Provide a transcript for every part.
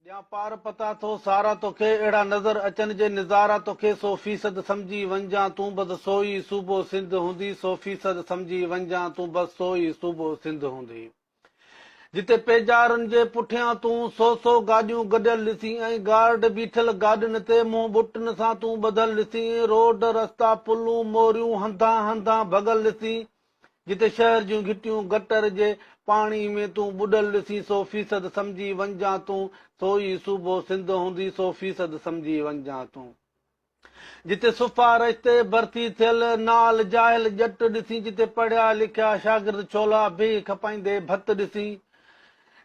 ॼा पार पता थो सारा तोखे अहिड़ा नज़र अचनि जे निज़ारा तोखे 100% सम्झी वञजां तूं बसि सोई सूबो सिंध हूंदी 100% सम्झी वञजां तूं बसि सोई सूबो सिंध हूंदी जिते पेजारनि जे पुठियां तूं 100 गाॾियूं गॾियल ॾिसी ऐं गार्ड बीठल गाॾियुनि ते मुंहुं बुटनि सां तूं ॿधल ॾिसी रोड रस्ता पुलूं मोरियूं हंधा हंधा भॻल ॾिसी जिते शहर जूं घिटियूं गटर जे पाणी में तूं ॿुॾल ॾिसी 100% सम्झी वञजां तूं सोई सूबो सिंध हूंदी 100% सम्झी वञजां तूं जिते सिफारिश ते भर्ती थियल नाल जाहिल ॼट ॾिसी जिते पढ़िया लिखिया शागिर्द छोला बि खपाईंदे भत ॾिसी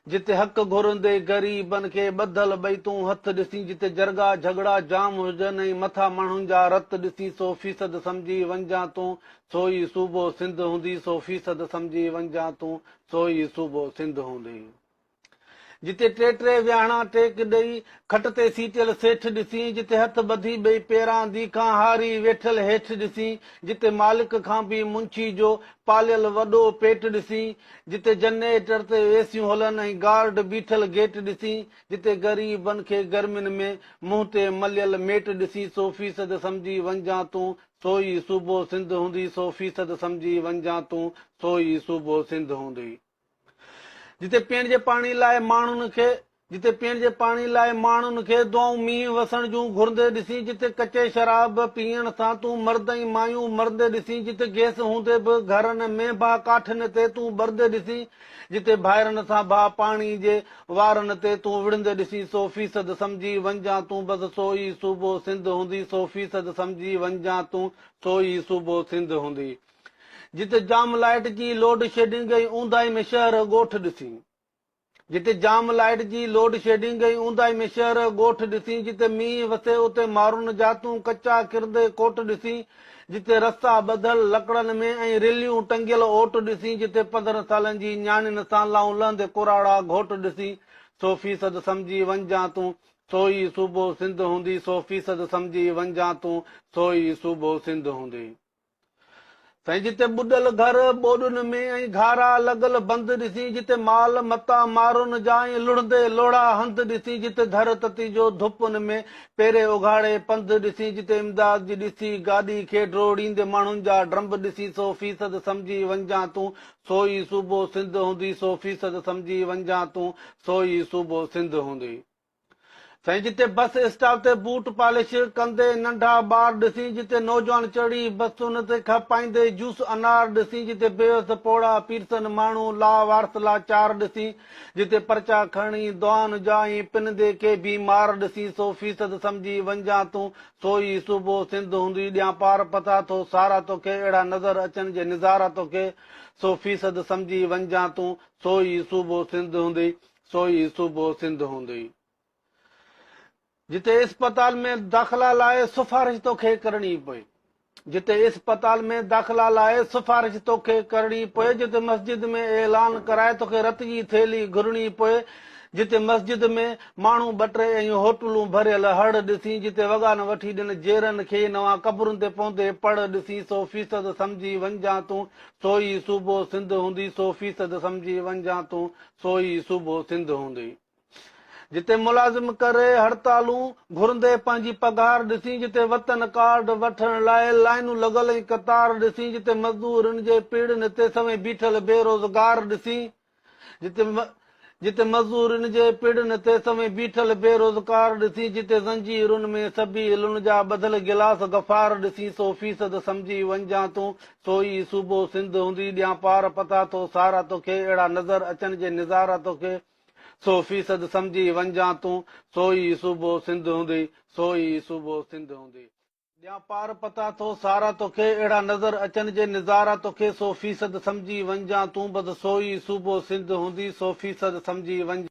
जिते हक़ घुरंदे ग़रीबनि खे ॿधल ॿई तूं हथ ॾिसी जिते जरगा झगड़ा जाम हुजनि ऐं मथां माण्हुनि जा रत ॾिसी 100% सम्झी वञजां तूं सोई सूबो सिंध हूंदी 100% सम्झी वञजां तूं सोई सूबो सिंध हूंदी जिते टे विहाणा टेक ॾेई खट ते सीटियल सेठ ॾिसी जिते हथ ॿधी ॿई पेरां दी खां हारी वेठल हेठि ॾिसी जिते मालिक खां बि मुंशी जो पालियल वॾो पेट ॾिसी जिते जनरेटर ते एसियूं हलनि ऐं गार्ड बीठल गेट ॾिसी जिते ग़रीबनि खे गर्मियुनि में मुंहं ते मलियल मेट ॾिसी 100% सम्झी वञजां तूं सोई सूबो सिंध हूंदी 100% सम्झी वञजां तूं सोई सूबो सिंध हूंदी जिते पीअण जे पाणी लाइ माण्हुनि खे दुआऊं मींहुं वसण जूं घुरंदे ॾिसी जिते कचे शराब पीअण सां तूं मर्द ऐं मायूं मरंदे ॾिसी जिते गैस हूंदे बि घरनि में भाउ काठियुनि ते तूं बरंदे ॾिसी जिते भाइरनि सां भाउ पाणी जे वारनि ते तूं विढ़ंदे ॾिसी 100% सम्झी वञजां तूं बसि सोई सूबो सिंध हूंदी 100% सम्झी वञजां तूं सोई सूबो सिंध हूंदी जिते जाम लाइट जी लोड शेडिंग ऐं ऊंदाई में शहर ॻोठ ॾिसी जिते जाम लाइट जी लोड शेडिंग ऐं ऊंदाई में शहर ॻोठ ॾिसी जिते मींहुं वसे उते मारुनि जा तूं कचा किरंदे कोट ॾिसी जिते रस्ता ॿधल लकड़नि में ऐं रेलियूं टंगियल ओट ॾिसी जिते 15 सालनि जी न्याणियुनि सां लाऊं लहंदे कुराड़ा घोट ॾिसी 100% सम्झी वञजां तूं सोई सूबो सिंध हूंदी 100% सम्झी वञजां तूं सोई सूबो सिंध हूंदी साईं जिते ॿुॾल घर ॿोॾुनि में ऐं घारा लॻल बंदि ॾिसी जिते माल मता मारुनि जा ऐं लुढ़ंदे लोड़ा हंधि ॾिसी जिते धर तती जो धुपनि में पेरे उघाड़े पंधु ॾिसी जिते इमदाद जी ॾिसी गाॾी खे ड्रोड़ींदे माण्हुनि जा ड्रम्ब ॾिसी 100% सम्झी वञजां तूं सोई सूबो सिंध हूंदी 100% सम्झी वञजां तूं सोई सूबो सिंध हूंदी साईं जिते बस स्टॉप ते बूट पॉलिश कंदे नंढा ॿार ॾिसी जिते नौजवान चढ़ी बसुनि ते खपाईंदे जूस अनार ॾिसी जिते बेवस पोड़ा पीरसन माण्हू ला वारस लाचार ॾिसी जिते पर्चा खणी दुआनि जा ऐं पिनंदे के बि मार ॾिसी 100% सम्झी वञजां तूं सोई सूबो सिंध हूंदी ॼा पार पता थो सारा तोखे अहिड़ा नज़र अचनि जे निज़ारा तोखे 100% सम्झी वञजां तूं सोई सूबो सिंध हूंदी सोई सूबो सिंध हूंदी जिते इस्पताल में दाख़िला लाइ सिफारिश तोखे करणी पए जिते इस्पताल में दाख़िला लाइ सिफारिश तोखे करणी पए जिते मस्जिद में ऐलान कराए तोखे रत जी थैली घुरणी पए जिते मस्जिद में माण्हू ॿ 3 ऐं होटलूं भरियल हड़ ॾिसी जिते वॻा न वठी ॾिन जेरनि खे नवां क़बरुनि ते पहुंदे पढ़ ॾिसी 100% सम्झी वञजां तूं सोई सूबो सिंध हूंदी 100% सम्झी वञजां तूं सोई सूबो सिंध हूंदी जिते मुलाज़िम करे हड़तालूं घुरंदे पंहिंजी पघार ॾिसी जिते वतन कार्ड वठण लाइ लाइनूं लॻल ऐं कतार ॾिसी जिते मज़दूरनि जे पीड़नि ते समय बीठल बेरोज़गार ॾिसी जिते मज़दूरनि जे पीड़नि ते समय बीठल बेरोज़गार ॾिसी जिते ज़ंजीरुनि में सभी लुण जा ॿधल गिलास गफ़ार ॾिसी 100% सम्झी वञजां तूं सोई सूबो सिंध हूंदी ॼा पार पता थो सारा तोखे अहिड़ा नज़र अचनि जे निज़ारा तोखे 100% सम्झी वञजां तूं सोई सूबो सिंध हूंदी सोई सूबो सिंध हूंदी ॼा पार पता थो सारा तोखे अहिड़ा नज़र अचनि जे निज़ारा तोखे 100% सम्झी वञजां तूं बसि सोई सूबो सिंध हूंदी 100% सम्झी वञ